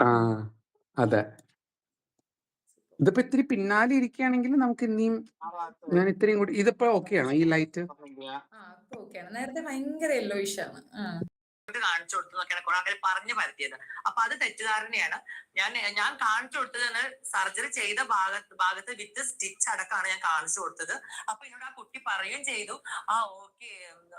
ആ അതെ. ഇതിപ്പോ ഇത്തിരി പിന്നാലെ ഇരിക്കുകയാണെങ്കിൽ നമുക്ക് ഇനിയും ഞാൻ ഇത്രയും കൂടി ഇതിപ്പോ ഓക്കെയാണോ ഈ ലൈറ്റ്? ഇപ്പൊ ഓക്കെയാണ്. നേരത്തെ ഭയങ്കര യെല്ലോയിഷ് ആണ്. കാണിച്ചു കൊടുത്തതൊക്കെയാണ് കുറെ ആൾക്കാർ പറഞ്ഞു പരത്തിയത്. അപ്പൊ അത് തെറ്റിദ്ധാരണയാണ്. ഞാൻ കാണിച്ചു കൊടുത്തത് സർജറി ചെയ്ത ഭാഗത്ത് വിത്ത് സ്റ്റിച്ച് അടക്കമാണ് ഞാൻ കാണിച്ചു കൊടുത്തത്. അപ്പൊ എന്നോട് ആ കുട്ടി പറയുകയും ചെയ്തു, ഓക്കെ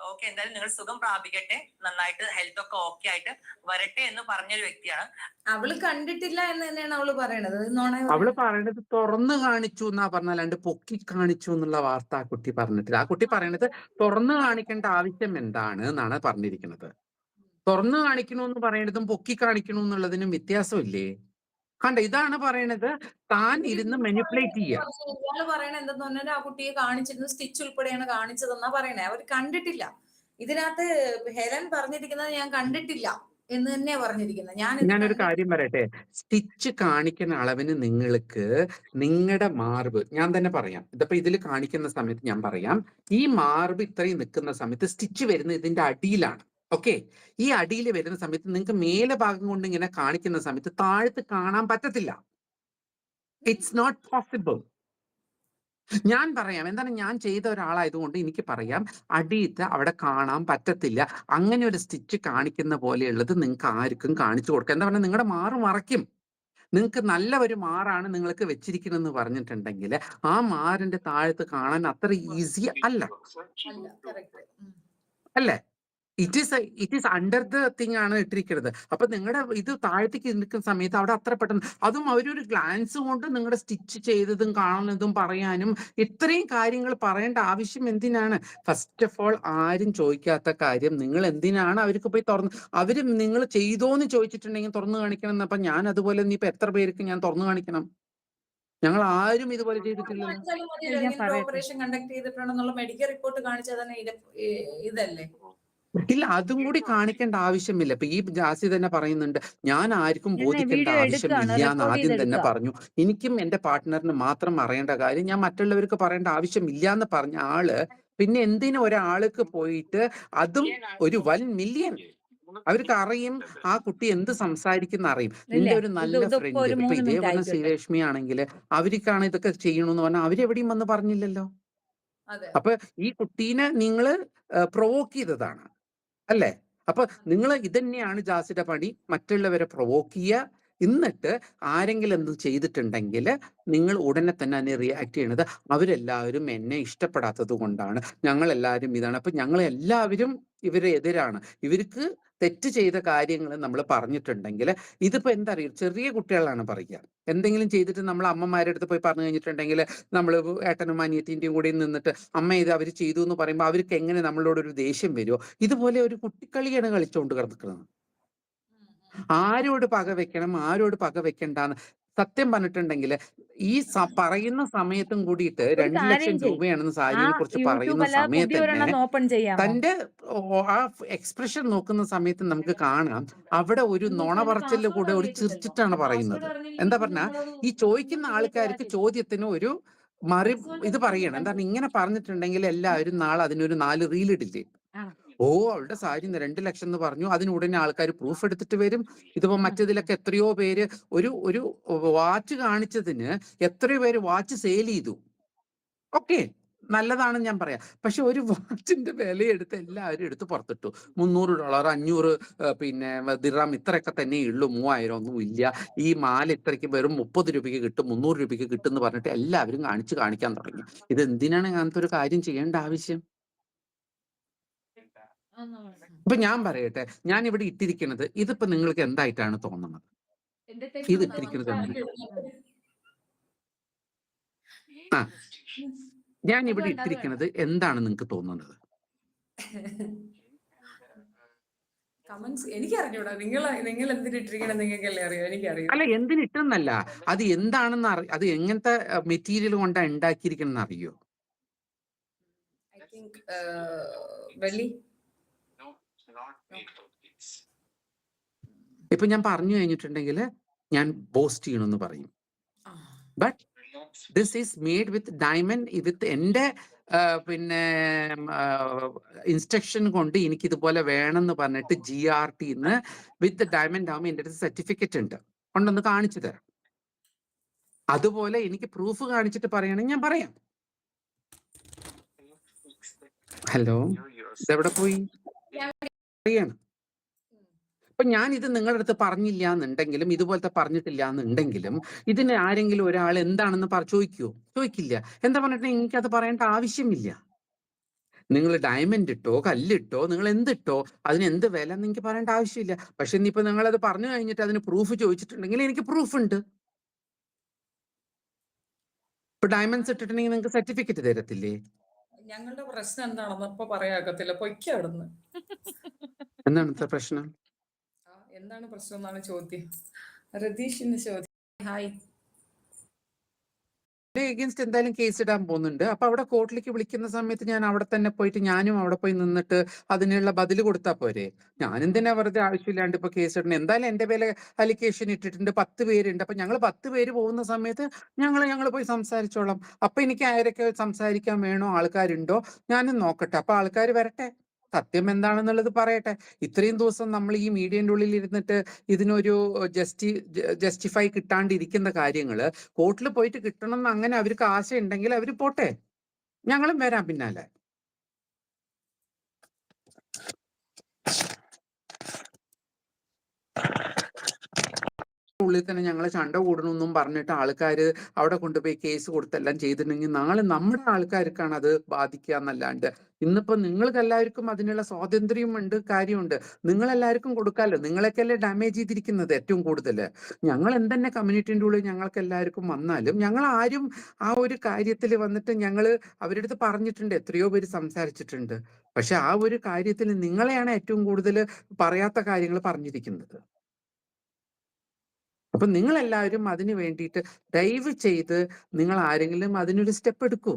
ഓക്കെ, എന്തായാലും നിങ്ങൾ സുഖം പ്രാപിക്കട്ടെ, നന്നായിട്ട് ഹെൽത്ത് ഒക്കെ ഓക്കെ ആയിട്ട് വരട്ടെ എന്ന് പറഞ്ഞൊരു വ്യക്തിയാണ്. അവള് കണ്ടിട്ടില്ല എന്ന് തന്നെയാണ് അവള് പറയണത്. അവള് പറയണത് തുറന്നു കാണിച്ചു എന്നാ പറഞ്ഞല്ലാണ്ട് പൊക്കി കാണിച്ചു എന്നുള്ള വാർത്ത ആ കുട്ടി പറഞ്ഞിട്ടില്ല. ആ കുട്ടി പറയണത് തുറന്നു കാണിക്കേണ്ട ആവശ്യം എന്താണ് എന്നാണ് പറഞ്ഞിരിക്കുന്നത്. തുറന്നു കാണിക്കണമെന്ന് പറയണതും പൊക്കി കാണിക്കണമെന്നുള്ളതിനും വ്യത്യാസമില്ലേ? കണ്ട, ഇതാണ് പറയണത്, താൻ ഇരുന്ന് മെനിപ്പുലേറ്റ് ചെയ്യുക. ഇയാള് പറയണത് എന്തെന്ന് പറഞ്ഞാൽ ആ കുട്ടിയെ കാണിച്ചിരുന്നു, സ്റ്റിച്ച് ഉൾപ്പെടെയാണ് കാണിച്ചതെന്നാ പറയണേ. അവർ കണ്ടിട്ടില്ല. ഇതിനകത്ത് ഹെലൻ പറഞ്ഞിരിക്കുന്നത് ഞാൻ കണ്ടിട്ടില്ല എന്ന് തന്നെയാ പറഞ്ഞിരിക്കുന്നത്. ഞാനൊരു കാര്യം പറയട്ടെ, സ്റ്റിച്ച് കാണിക്കുന്ന അളവിന് നിങ്ങൾക്ക് നിങ്ങളുടെ മാർബ്, ഞാൻ തന്നെ പറയാം, ഇതിപ്പോ ഇതിൽ കാണിക്കുന്ന സമയത്ത് ഞാൻ പറയാം, ഈ മാർബ് ഇത്രയും നിൽക്കുന്ന സമയത്ത് സ്റ്റിച്ച് വരുന്നത് ഇതിന്റെ അടിയിലാണ്. ഓക്കെ, ഈ അടിയിൽ വരുന്ന സമയത്ത് നിങ്ങൾക്ക് മേലെ ഭാഗം കൊണ്ട് ഇങ്ങനെ കാണിക്കുന്ന സമയത്ത് താഴത്ത് കാണാൻ പറ്റത്തില്ല. It's not possible. ഞാൻ പറയാം, എന്താണ്, ഞാൻ ചെയ്ത ഒരാളായതുകൊണ്ട് എനിക്ക് പറയാം, അടിയത്ത് അവിടെ കാണാൻ പറ്റത്തില്ല. അങ്ങനെ ഒരു സ്റ്റിച്ച് കാണിക്കുന്ന പോലെയുള്ളത് നിങ്ങൾക്ക് ആർക്കും കാണിച്ചു കൊടുക്കാം. എന്താ പറഞ്ഞാൽ നിങ്ങളുടെ മാറ് മറയ്ക്കും. നിങ്ങൾക്ക് നല്ല ഒരു മാറാണ് നിങ്ങൾക്ക് വെച്ചിരിക്കണമെന്ന് പറഞ്ഞിട്ടുണ്ടെങ്കിൽ ആ മാറിന്റെ താഴത്ത് കാണാൻ അത്ര ഈസി അല്ല. അല്ലേ? It is under the thing ആണ് ഇട്ടിരിക്കുന്നത്. അപ്പൊ നിങ്ങളുടെ ഇത് താഴത്തേക്ക് നിൽക്കുന്ന സമയത്ത് അവിടെ അത്ര പെട്ടെന്ന്, അതും അവരൊരു ഗ്ലാൻസ് കൊണ്ട് നിങ്ങളുടെ സ്റ്റിച്ച് ചെയ്തതും കാണുന്നതും പറയാനും ഇത്രയും കാര്യങ്ങൾ പറയേണ്ട ആവശ്യം എന്തിനാണ്? ഫസ്റ്റ് ഓഫ് ഓൾ, ആരും ചോദിക്കാത്ത കാര്യം നിങ്ങൾ എന്തിനാണ് അവർക്ക് പോയി അവര് നിങ്ങൾ ചെയ്തോന്ന് ചോദിച്ചിട്ടുണ്ടെങ്കിൽ തുറന്നു കാണിക്കണം എന്ന്. അപ്പൊ ഞാൻ അതുപോലെ നീ ഇപ്പൊ എത്ര പേർക്ക് ഞാൻ തുറന്നു കാണിക്കണം? ഞങ്ങൾ ആരും ഇതുപോലെ ചെയ്തിട്ടില്ലല്ലോ. ഓപ്പറേഷൻ കണ്ടക്ട് ചെയ്തിട്ടുണ്ടെന്നുള്ള മെഡിക്കൽ റിപ്പോർട്ട് കാണിച്ചാൽ തന്നെ ഇതല്ലേ? ഇല്ല, അതും കൂടി കാണിക്കേണ്ട ആവശ്യമില്ല. ഇപ്പൊ ഈ ജാസി തന്നെ പറയുന്നുണ്ട്, ഞാൻ ആർക്കും ബോധിക്കേണ്ട ആവശ്യമില്ല എന്ന് ആദ്യം തന്നെ പറഞ്ഞു. എനിക്കും എന്റെ പാർട്ട്ണറിന് മാത്രം അറിയേണ്ട കാര്യം, ഞാൻ മറ്റുള്ളവർക്ക് പറയേണ്ട ആവശ്യമില്ല എന്ന് പറഞ്ഞ ആള് പിന്നെ എന്തിനും ഒരാൾക്ക് പോയിട്ട്, അതും ഒരു 1 മില്യൺ അവർക്ക് അറിയും, ആ കുട്ടി എന്ത് സംസാരിക്കുന്ന അറിയും. നിന്റെ ഒരു നല്ല ഫ്രണ്ട്, ഇപ്പൊ ഇതേ പറഞ്ഞ ശ്രീലക്ഷ്മി ആണെങ്കിൽ അവർക്കാണ് ഇതൊക്കെ ചെയ്യണമെന്ന് പറഞ്ഞാൽ അവരെവിടെയും വന്ന് പറഞ്ഞില്ലല്ലോ. അപ്പൊ ഈ കുട്ടീനെ നിങ്ങൾ പ്രൊവോക്ക് ചെയ്തതാണ് അല്ലേ? അപ്പൊ നിങ്ങൾ ഇതന്നെയാണ് ജാസിയുടെ പണി, മറ്റുള്ളവരെ പ്രൊവോക്ക് ചെയ്യുക. എന്നിട്ട് ആരെങ്കിലും എന്ത് ചെയ്തിട്ടുണ്ടെങ്കിൽ നിങ്ങൾ ഉടനെ തന്നെ അതിനെ റിയാക്ട് ചെയ്യണത് അവരെല്ലാവരും എന്നെ ഇഷ്ടപ്പെടാത്തത് കൊണ്ടാണ്, ഞങ്ങളെല്ലാവരും ഇതാണ്, അപ്പൊ ഞങ്ങൾ എല്ലാവരും ഇവരെ എതിരാണ്, ഇവർക്ക് തെറ്റ് ചെയ്ത കാര്യങ്ങൾ നമ്മൾ പറഞ്ഞിട്ടുണ്ടെങ്കിൽ. ഇതിപ്പോ എന്താ അറിയും, ചെറിയ കുട്ടികളാണ് പറയുക. എന്തെങ്കിലും ചെയ്തിട്ട് നമ്മൾ അമ്മമാരുടെ അടുത്ത് പോയി പറഞ്ഞു കഴിഞ്ഞിട്ടുണ്ടെങ്കിൽ, നമ്മൾ ഏട്ടനും അനിയത്തിൻ്റെയും കൂടെ നിന്നിട്ട് അമ്മ ഇത് അവർ ചെയ്തു എന്ന് പറയുമ്പോൾ അവർക്ക് എങ്ങനെ നമ്മളോട് ഒരു ദേഷ്യം വരുമോ? ഇതുപോലെ ഒരു കുട്ടിക്കളിയാണ് കളിച്ചുകൊണ്ട് കിടക്കുന്നത്. ആരോട് പക വെക്കണം, ആരോട് പക വെക്കണ്ടെന്ന് സത്യം പറഞ്ഞിട്ടുണ്ടെങ്കിൽ ഈ പറയുന്ന സമയത്തും കൂടിയിട്ട് 2 ലക്ഷം രൂപയാണെന്ന് സാരിയെ കുറിച്ച് പറയുന്ന സമയത്ത് തന്നെ തന്റെ ആ എക്സ്പ്രഷൻ നോക്കുന്ന സമയത്ത് നമുക്ക് കാണാം, അവിടെ ഒരു നുണ പറച്ചിൽ കൂടെ ഒരു ചിരിച്ചിട്ടാണ് പറയുന്നത്. എന്താ പറഞ്ഞാ, ഈ ചോദിക്കുന്ന ആൾക്കാർക്ക് ചോദ്യത്തിന് ഒരു ഇത് പറയണം. എന്താണ്, ഇങ്ങനെ പറഞ്ഞിട്ടുണ്ടെങ്കിൽ എല്ലാവരും നാളെ അതിനൊരു 4 റീലിടില്ലേ? അവളുടെ സാരി 2 ലക്ഷം എന്ന് പറഞ്ഞു, അതിനുടനെ ആൾക്കാർ പ്രൂഫ് എടുത്തിട്ട് വരും. ഇതിപ്പോ മറ്റേതിലൊക്കെ എത്രയോ പേര് ഒരു വാച്ച് കാണിച്ചതിന് എത്രയോ പേര് വാച്ച് സെയിൽ ചെയ്തു. ഓക്കെ, നല്ലതാണെന്ന് ഞാൻ പറയാം. പക്ഷെ ഒരു വാച്ചിന്റെ വിലയെടുത്ത് എല്ലാവരും എടുത്ത് പുറത്തിട്ടു. $300, 500 പിന്നെ ദിർഹം ഇത്രയൊക്കെ തന്നെ ഉള്ളൂ, 3000 ഒന്നും ഇല്ല. ഈ മാല ഇത്രയ്ക്ക് വെറും 30 രൂപയ്ക്ക് കിട്ടും, 300 രൂപയ്ക്ക് കിട്ടും എന്ന് പറഞ്ഞിട്ട് എല്ലാവരും കാണിക്കാൻ തുടങ്ങി. ഇത് എന്തിനാണ് അങ്ങനത്തെ ഒരു കാര്യം ചെയ്യേണ്ട ആവശ്യം? ഇപ്പൊ ഞാൻ പറയട്ടെ, ഞാൻ ഇവിടെ ഇട്ടിരിക്കുന്നത് ഇതിപ്പോ നിങ്ങൾക്ക് എന്തായിട്ടാണ് തോന്നുന്നത്? ഇത് ഇട്ടിരിക്കുന്നത് ഞാൻ ഇവിടെ ഇട്ടിരിക്കുന്നത് എന്താണ് നിങ്ങൾക്ക് തോന്നുന്നത്? അല്ല, എന്തിനിട്ടെന്നല്ല, അത് എന്താണെന്ന് അത് എങ്ങനത്തെ മെറ്റീരിയൽ കൊണ്ടാണ് ഉണ്ടാക്കിയിരിക്കണെന്ന് അറിയോ? വെള്ളി. ഇപ്പൊ ഞാൻ പറഞ്ഞു കഴിഞ്ഞിട്ടുണ്ടെങ്കിൽ ഞാൻ ബോസ്റ്റ് ചെയ്യണമെന്ന് പറയും. But this is made with diamond, with എന്റെ പിന്നെ ഇൻസ്ട്രക്ഷൻ കൊണ്ട് എനിക്ക് ഇതുപോലെ വേണമെന്ന് പറഞ്ഞിട്ട് GRTന്ന് വിത്ത് ഡയമണ്ട് ആവുമ്പോൾ എൻ്റെ അടുത്ത് സർട്ടിഫിക്കറ്റ് ഉണ്ട്, കൊണ്ടൊന്ന് കാണിച്ചു തരാം. അതുപോലെ എനിക്ക് പ്രൂഫ് കാണിച്ചിട്ട് പറയണമെങ്കിൽ ഞാൻ പറയാം. ഹലോ, ഇതെവിടെ പോയി? പറയാണ്. അപ്പൊ ഞാൻ ഇത് നിങ്ങളുടെ അടുത്ത് പറഞ്ഞില്ല എന്നുണ്ടെങ്കിലും, ഇതുപോലത്തെ പറഞ്ഞിട്ടില്ല എന്നുണ്ടെങ്കിലും, ഇതിന് ആരെങ്കിലും ഒരാൾ എന്താണെന്ന് ചോദിക്കുവോ? ചോദിക്കില്ല. എന്താ പറഞ്ഞിട്ട് എനിക്കത് പറയേണ്ട ആവശ്യമില്ല. നിങ്ങൾ ഡയമണ്ട് ഇട്ടോ കല്ലിട്ടോ നിങ്ങൾ എന്തിട്ടോ അതിന് എന്ത് വില എന്ന് എനിക്ക് പറയേണ്ട ആവശ്യമില്ല. പക്ഷെ ഇനിയിപ്പോ നിങ്ങളത് പറഞ്ഞു കഴിഞ്ഞിട്ട് അതിന് പ്രൂഫ് ചോദിച്ചിട്ടുണ്ടെങ്കിൽ എനിക്ക് പ്രൂഫ് ഉണ്ട്. ഇപ്പൊ ഡയമണ്ട്സ് ഇട്ടിട്ടുണ്ടെങ്കിൽ നിങ്ങൾക്ക് സർട്ടിഫിക്കറ്റ് തരത്തില്ലേ? ഞങ്ങളുടെ പ്രശ്നം എന്താണെന്ന് ഇപ്പൊ പറയാക്കത്തില്ല, പൊയ്ക്കവിടുന്ന്. എന്താണ് ഇത്ര പ്രശ്നം? എന്താണ് പ്രശ്നം എന്നാണ് ചോദ്യം, രതീഷിന്റെ ചോദ്യം. ഹായ്. എഗെയിൻസ്റ്റ് എന്തായാലും കേസ് ഇടാൻ പോകുന്നുണ്ട്. അപ്പൊ അവിടെ കോർട്ടിലേക്ക് വിളിക്കുന്ന സമയത്ത് ഞാൻ അവിടെ തന്നെ പോയിട്ട് ഞാനും അവിടെ പോയി നിന്നിട്ട് അതിനുള്ള ബദല് കൊടുത്താൽ പോരെ? ഞാൻ എന്തിനാ വെറുതെ ആവശ്യമില്ലാണ്ട് ഇപ്പൊ കേസ് ഇടണം? എന്തായാലും എന്റെ പേര് അലിഗേഷൻ ഇട്ടിട്ടുണ്ട്, 10 പേരുണ്ട്. അപ്പൊ ഞങ്ങൾ 10 പേര് പോകുന്ന സമയത്ത് ഞങ്ങൾ പോയി സംസാരിച്ചോളാം. അപ്പൊ എനിക്ക് ആരൊക്കെ സംസാരിക്കാൻ വേണോ, ആൾക്കാരുണ്ടോ, ഞാനും നോക്കട്ടെ. അപ്പൊ ആൾക്കാർ വരട്ടെ, സത്യം എന്താണെന്നുള്ളത് പറയട്ടെ. ഇത്രയും ദിവസം നമ്മൾ ഈ മീഡിയന്റെ ഉള്ളിൽ ഇരുന്നിട്ട് ഇതിനൊരു ജസ്റ്റിഫൈ കിട്ടാണ്ടിരിക്കുന്ന കാര്യങ്ങള് കോർട്ടിൽ പോയിട്ട് കിട്ടണം എന്ന് അങ്ങനെ അവർക്ക് ആശയുണ്ടെങ്കിൽ അവർ പോട്ടെ, ഞങ്ങളും വരാം പിന്നാലെ. ഉള്ളിൽ തന്നെ ഞങ്ങൾ ചണ്ട കൂടണമെന്നും പറഞ്ഞിട്ട് ആൾക്കാർ അവിടെ കൊണ്ടുപോയി കേസ് കൊടുത്തെല്ലാം ചെയ്തിട്ടുണ്ടെങ്കിൽ നാളെ നമ്മുടെ ആൾക്കാർക്കാണ് അത് ബാധിക്കുക എന്നല്ലാണ്ട്. ഇന്നിപ്പോ നിങ്ങൾക്ക് എല്ലാവർക്കും അതിനുള്ള സ്വാതന്ത്ര്യമുണ്ട്, കാര്യമുണ്ട്. നിങ്ങളെല്ലാവർക്കും കൊടുക്കാമല്ലോ. നിങ്ങളൊക്കെയല്ലേ ഡാമേജ് ചെയ്തിരിക്കുന്നത് ഏറ്റവും കൂടുതൽ. ഞങ്ങൾ എന്തെന്നെ കമ്മ്യൂണിറ്റിൻ്റെ ഉള്ളിൽ ഞങ്ങൾക്ക് എല്ലാവർക്കും വന്നാലും ഞങ്ങൾ ആരും ആ ഒരു കാര്യത്തിൽ വന്നിട്ട് ഞങ്ങൾ അവരുടെ അടുത്ത് പറഞ്ഞിട്ടുണ്ട്, എത്രയോ പേര് സംസാരിച്ചിട്ടുണ്ട്. പക്ഷെ ആ ഒരു കാര്യത്തിൽ നിങ്ങളെയാണ് ഏറ്റവും കൂടുതൽ പറയാത്ത കാര്യങ്ങൾ പറഞ്ഞിരിക്കുന്നത്. അപ്പൊ നിങ്ങൾ എല്ലാവരും അതിന് വേണ്ടിയിട്ട് ദയവ് ചെയ്ത് നിങ്ങൾ ആരെങ്കിലും അതിനൊരു സ്റ്റെപ്പ് എടുക്കൂ.